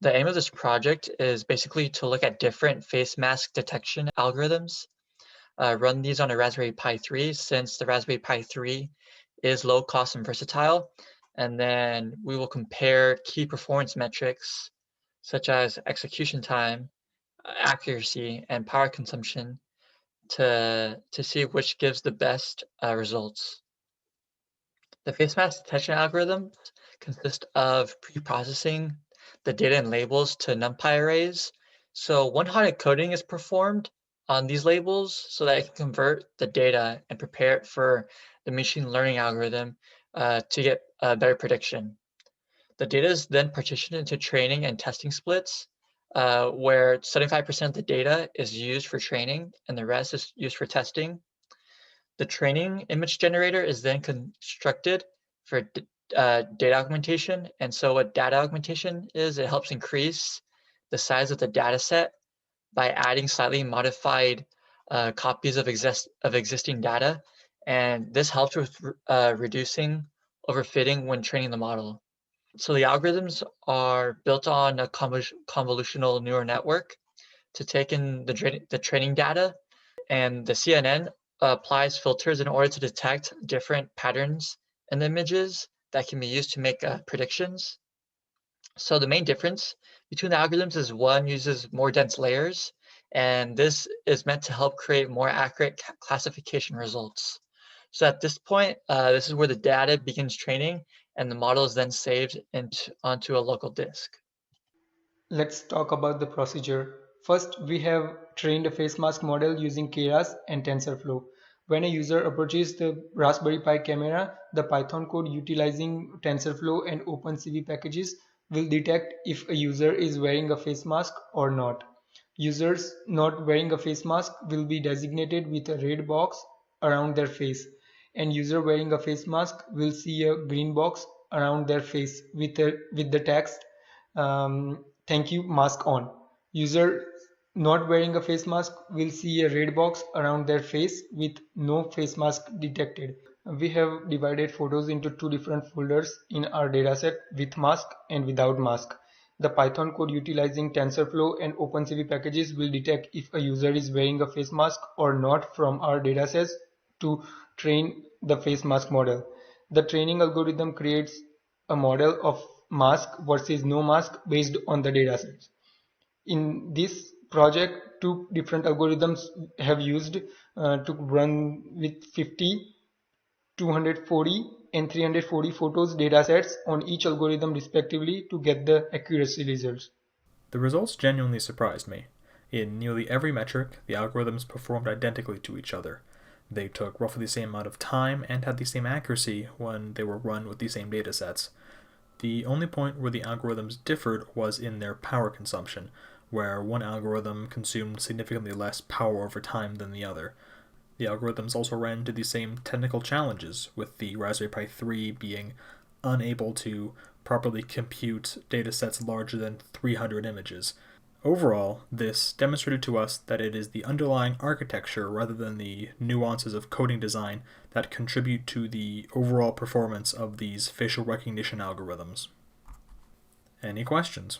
The aim of this project is basically to look at different face mask detection algorithms. Run these on a Raspberry Pi 3 since the Raspberry Pi 3 is low cost and versatile. And then we will compare key performance metrics such as execution time, accuracy, and power consumption to see which gives the best results. The face mask detection algorithms consist of pre-processing the data and labels to NumPy arrays. So one-hot encoding is performed on these labels so that it can convert the data and prepare it for the machine learning algorithm to get a better prediction. The data is then partitioned into training and testing splits, where 75% of the data is used for training and the rest is used for testing. The training image generator is then constructed for data augmentation. And so what data augmentation is, it helps increase the size of the data set by adding slightly modified copies of existing data. And this helps with reducing overfitting when training the model. So the algorithms are built on a convolutional neural network to take in the training data, and the CNN applies filters in order to detect different patterns in the images that can be used to make predictions. So the main difference between the algorithms is one uses more dense layers, and this is meant to help create more accurate classification results. So at this point, this is where the data begins training, and the model is then saved onto a local disk. Let's talk about the procedure. First, we have trained a face mask model using Keras and TensorFlow. When a user approaches the Raspberry Pi camera, the Python code utilizing TensorFlow and OpenCV packages will detect if a user is wearing a face mask or not. Users not wearing a face mask will be designated with a red box around their face, and user wearing a face mask will see a green box around their face with the text thank you mask on. User not wearing a face mask will see a red box around their face with no face mask detected. We have divided photos into two different folders in our dataset, with mask and without mask. The Python code utilizing TensorFlow and OpenCV packages will detect if a user is wearing a face mask or not from our datasets to train the face mask model. The training algorithm creates a model of mask versus no mask based on the datasets. In this project, two different algorithms have used to run with 50, 240 and 340 photos datasets on each algorithm respectively to get the accuracy results. The results genuinely surprised me. In nearly every metric, the algorithms performed identically to each other. They took roughly the same amount of time and had the same accuracy when they were run with the same datasets. The only point where the algorithms differed was in their power consumption, where one algorithm consumed significantly less power over time than the other. The algorithms also ran into the same technical challenges, with the Raspberry Pi 3 being unable to properly compute datasets larger than 300 images. Overall, this demonstrated to us that it is the underlying architecture rather than the nuances of coding design that contribute to the overall performance of these facial recognition algorithms. Any questions?